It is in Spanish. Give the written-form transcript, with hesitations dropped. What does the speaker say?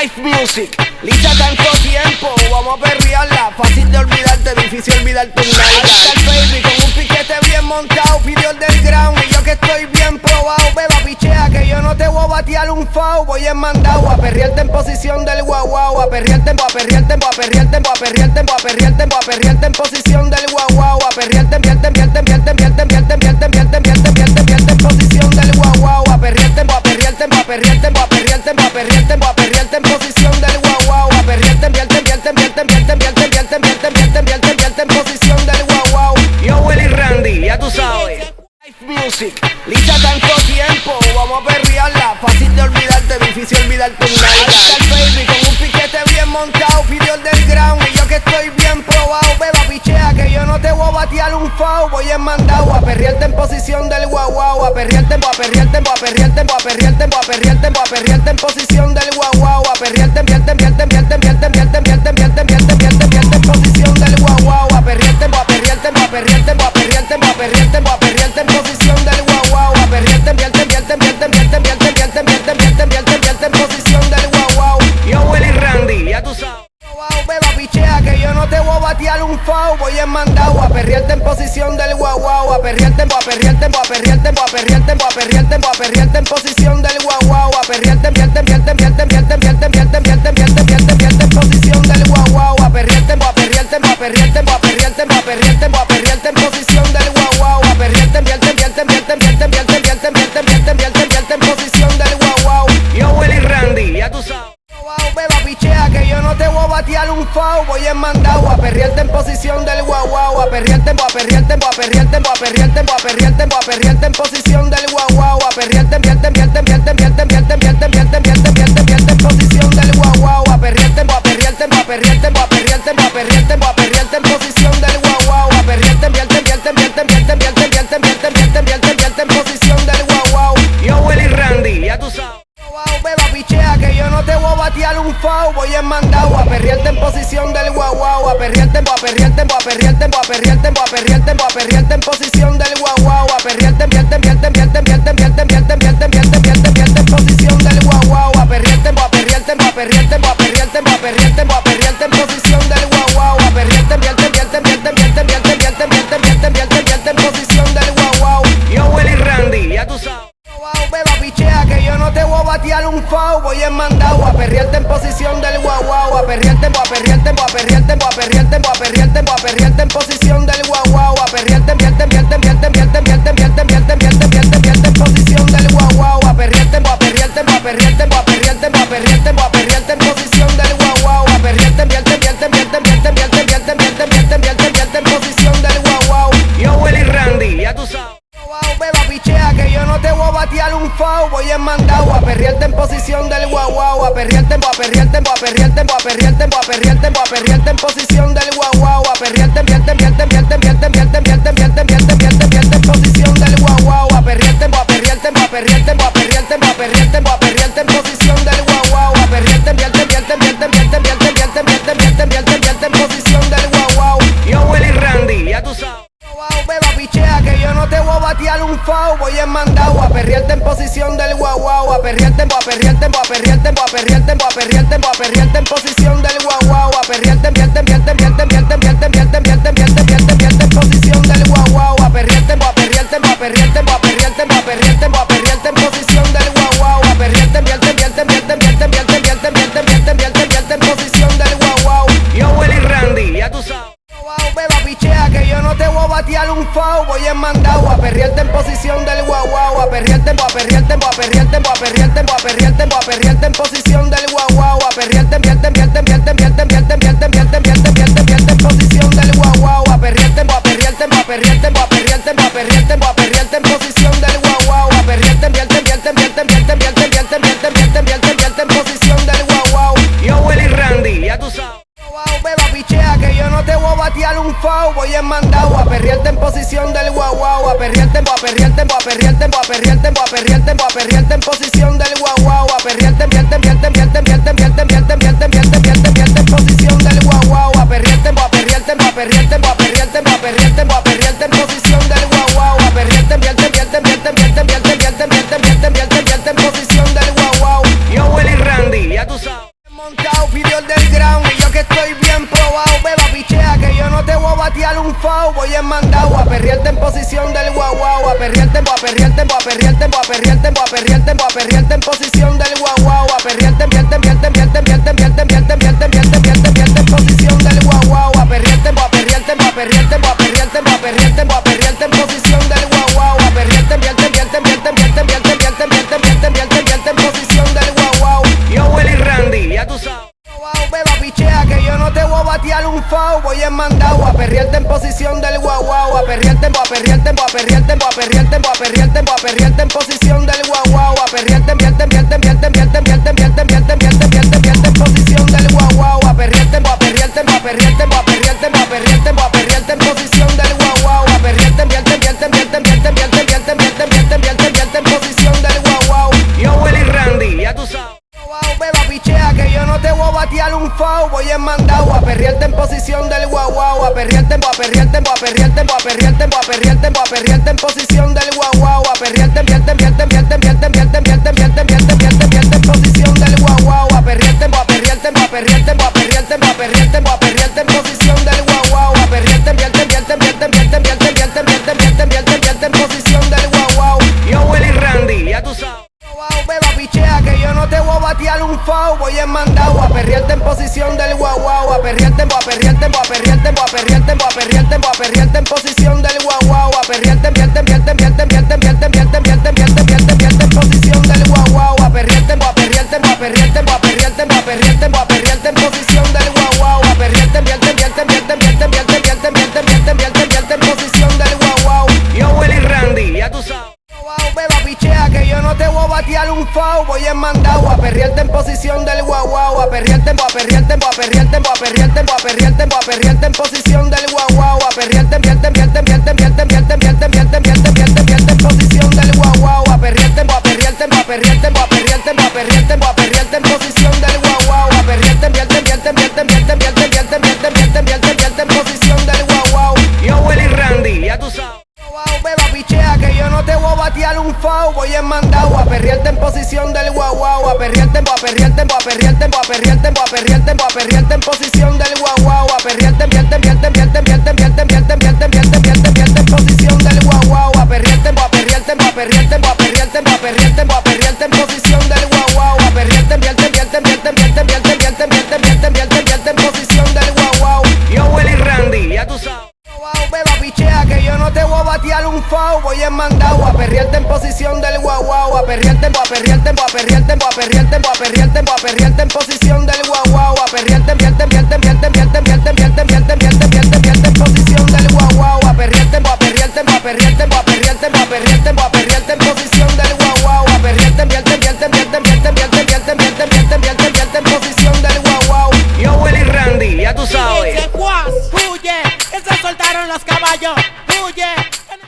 Life Music, lista tanto tiempo, vamos a perrearla. Fácil de olvidarte, difícil olvidarte un nalga. Ahí está el baby con un piquete bien montado, pidió el del ground y yo que estoy bien probado. Beba pichea que yo no te voy a batear un foul. Voy en mandado a perrearte en posición del guau guau. A perrearte, a perrearte, a perrearte, a perrearte, a perrearte, a perrearte en posición del guau guau. A perrearte, pierte, pierte, pierte, pierte, pierte, pierte, pierte, pierte, pierte, pierte en posición del guau guau. A perrearte, a perrearte, a perrearte, a perrearte, a perrearte, a perrearte en posición del guau guau. A perrearte, pierte, pierte, pierte, pierte, pierte, pierte, pierte, pierte, pierte, pierte en posición del guau guau. Yo Willy Randy, ya tú sabes. Life Music, lista tanto tiempo, vamos a perrearla. Fácil de olvidarte, difícil olvidarte un nalga. Ahí está el baby con un piquete bien montado, pidió el del ground y yo que estoy bien probado. Beba pichea que yo no te voy a batear un foul. Voy en mandado a perrearte en posición del guau guau. A perrearte, a perrearte, a perrearte, a perrearte, a perrearte, a perrearte en posición del guau guau. A perrearte, pierte, pierte, pierte, pierte, pierte, pierte, pierte, pierte, pierte, pierte en posición del guau guau. A perrearte, a perrearte, a perrearte, a perrearte, a perrearte, a perrearte en posición del guau guau. A perrearte, pierte, pierte, pierte, pierte, pierte, pierte, pierte, pierte, pierte, pierte en posición del guau guau. Yo Willy Randy, ya tú sabes. Beba pichea que yo no te voy a batear un foul. Voy en mandado a perrearte en posición del guau guau. A perrearte, a perrearte, a perrearte, a perrearte, a perrearte, a perrearte en posición del guau guau. A perrearte, pierte, pierte, pierte, pierte, pierte, pierte, pierte, pierte, pierte, pierte en posición del guau guau. A perrearte, a perrearte, a perrearte, a perrearte, a perrearte, a perrearte en posición del guau guau. A perrearte, pierte, pierte, pierte, pierte, pierte, pierte, pierte, pierte, pierte, pierte en posición del guau guau. Yo Willy Randy, ya tú sabes. Beba pichea que yo no te voy a batear un foul. Voy en mandado a perrearte en posición del guau guau. A perrearte, a perrearte, a perrearte, a perrearte, a perrearte, a perrearte en posición del guau guau. A perrearte, pierte, pierte, pierte, pierte, pierte, pierte, pierte, pierte, pierte, pierte en posición del guau guau. A perrearte, a perrearte, a perrearte, a perrearte, a perrearte, a perrearte en posición del guau guau. A perrearte, pierte, pierte, pierte, pierte, pierte, pierte, pierte, pierte, pierte, pierte en posición del guau guau. Yo Willy Randy, ya tú sabes. Beba pichea que yo no te voy a batear un foul. Voy en mandado a perrearte en posición del guau guau. A perrearte, a perrearte, a perrearte, a perrearte, a perrearte, a perrearte en posición del guau guau. A perrearte, pierte, pierte, pierte, pierte, pierte, pierte, pierte, pierte, pierte, pierte en posición del guau guau. A perrearte, a perrearte, a perrearte, a perrearte, a perrearte, a perrearte en posición del guau guau. A perrearte, pierte, pierte, pierte, pierte, pierte, pierte, pierte, pierte, pierte, pierte en posición del guau guau. Yo Willy Randy, ya tú sabes. Beba pichea que yo no te voy a batear un foul. Voy en mandado a perrearte en posición del guau guau. A perrearte, a perrearte, a perrearte, a perrearte, a perrearte, a perrearte en posición del guau guau. A perrearte, pierte, pierte, pierte, pierte, pierte, pierte, pierte, pierte, pierte, pierte en posición del guau guau. A perrearte, a perrearte, a perrearte, a perrearte, a perrearte, a perrearte en posición del guau guau. A perrearte, pierte, pierte, pierte, pierte, pierte, pierte, pierte, pierte, pierte, pierte en posición del guau guau. Yo Willy Randy, ya tú sabes. Beba pichea que yo no te voy a batear un foul. Voy en mandado a perrearte en posición del guau guau. A perrearte, a perrearte, a perrearte, a perrearte, a perrearte, a perrearte en posición del guau guau. A perrearte, pierte, pierte, pierte, pierte, pierte, pierte, pierte, pierte, pierte, pierte en posición del guau guau. A perrearte, a perrearte, a perrearte, a perrearte, a perrearte, a perrearte en posición del guau guau. A perrearte, pierte, pierte, pierte, pierte, pierte, pierte, pierte, pierte, pierte, pierte en posición del guau guau. Yo Willy Randy, ya tú sabes. Beba pichea que yo no te voy a batear un foul. Voy en mandado a perrearte en posición del guau guau. A perrearte, a perrearte, a perrearte, a perrearte, a perrearte, a perrearte en posición del guau guau. A perrearte, pierte, pierte, pierte, pierte, pierte, pierte, pierte, pierte, pierte, pierte en posición del guau guau. A perrearte, a perrearte, a perrearte, a perrearte, a perrearte, a perrearte en posición del guau guau. A perrearte, pierte, pierte, pierte, pierte, pierte, pierte, pierte, pierte, pierte, pierte en posición del guau guau. Yo Willy Randy, ya tú sabes. Beba pichea que yo no te voy a batear un foul. Voy en mandado a perrearte en posición del guau guau. A perrearte, a perrearte, a perrearte, a perrearte, a perrearte, a perrearte en posición del guau guau. A perrearte, pierte, pierte, pierte, pierte, pierte, pierte, pierte, pierte, pierte, pierte en posición del guau guau. A perrearte, a perrearte, a perrearte, a perrearte, a perrearte, a perrearte en posición del guau guau. A perrearte, pierte, pierte, pierte, pierte, pierte, pierte, pierte, pierte, pierte, pierte en posición del guau guau. Yo Willy Randy, ya tú sabes. Beba pichea que yo no te voy a batear un foul. Voy en mandado a perrearte en posición del guau guau. A perrearte, a perrearte, a perrearte, a perrearte, a perrearte, a perrearte en posición del guau guau. A perrearte, pierte, pierte, pierte, pierte, pierte, pierte, pierte, pierte, pierte, pierte en posición del guau guau. A perrearte, a perrearte, a perrearte, a perrearte, a perrearte, a perrearte en posición del guau guau. A perrearte, pierte, pierte, pierte, pierte, pierte, pierte, pierte, pierte, pierte, pierte en posición del guau guau. Yo Willy Randy, ya tú sabes. Montado, pidió el del ground y yo que estoy bien probado. Beba, pichea que yo no te voy a batear un foul. Voy en mandado a perrearte en posición del guau guau. A perrearte, a perrearte, a perrearte, a perrearte, a perrearte, a perrearte en posición del guau guau. A perrearte, vierte, vierte, vierte, vierte, vierte, vierte, vierte, vierte, vierte, vierte en posición del guau guau. A perrearte, a perrearte, a perrearte, a perrearte, a perrearte, a perrearte en posición del guau guau. A perrearte, vierte, vierte, vierte, vierte, vierte, vierte, vierte, vierte, vierte, vierte en posición del guau guau. Yo, Willy Randy, ya tú sabes. Beba, pichea que yo no te voy a batear un foul. Voy en mandado a perrearte en posición del guau guau. A perrearte, a perrearte, a perrearte, a perrearte, a perrearte, a perrearte en posición del guau guau. A perrearte, vierte, vierte, vierte, vierte, vierte, vierte, vierte, vierte, vierte, vierte en posición del guau guau. A perrearte, a perrearte, a perrearte, a perrearte, a perrearte, a perrearte en posición del guau guau. A perrearte, vierte, vierte, vierte, vierte, vierte, vierte, vierte, vierte, vierte, vierte en posición del guau guau. Yo, Willy Randy, ya tú sabes. Beba, pichea que yo no te voy a batear un foul. Voy en mandado a perrearte en posición del guau guau. A perrearte, a perrearte, a perrearte, a perrearte, a perrearte, a perrearte en posición del guau guau. A perrearte, vierte, vierte, vierte, vierte, vierte, vierte, vierte, vierte, vierte, vierte en posición del guau guau. A perrearte, a perrearte, a perrearte, a perrearte, a perrearte, a perrearte en posición del guau guau. A perrearte, vierte, vierte, vierte, vierte, vierte, vierte, vierte, vierte, vierte, vierte en posición del guau guau. Yo, Willy Randy, ya tú sabes. Beba, pichea que yo no te voy a batear un foul. Voy en mandado a perrearte en posición del guau guau. A perrearte, a perrearte, a perrearte, a perrearte, a perrearte, a perrearte en posición del guau guau. A perrearte, vierte, vierte, vierte, vierte, vierte, vierte, vierte, vierte, vierte, vierte en posición del guau guau. A perrearte, a perrearte, a perrearte, a perrearte, a perrearte, a perrearte en posición del guau guau. A perrearte, vierte, vierte, vierte, vierte, vierte, vierte, vierte, vierte, vierte, vierte en posición del guau guau. Yo, Willy Randy, ya tú sabes. Beba, pichea que yo no te voy a batear un foul. Voy en mandado a perrearte en posición del guau guau. A perrearte, a perrearte, a perrearte, a perrearte, a perrearte, a perrearte en posición del guau guau. A perrearte, vierte, vierte, vierte, vierte, vierte, vierte, vierte, vierte, vierte, vierte en posición del guau guau. A perrearte, a perrearte, a perrearte, a perrearte, a perrearte, a perrearte en posición del guau guau. A perrearte, vierte, vierte, vierte, vierte, vierte, vierte, vierte, vierte, vierte, vierte en posición del guau guau. Yo, Willy Randy, ya tú sabes. Beba, pichea que yo no te voy a batear un foul. Voy en mandado a perrearte en posición del guau guau. A perrearte, a perrearte, a perrearte, a perrearte, a perrearte, a perrearte en posición del guau guau. A perrearte, vierte, vierte, vierte, vierte, vierte, vierte, vierte, vierte, vierte, vierte en posición del guau guau. A perrearte, a perrearte, a perrearte, a perrearte, a perrearte, a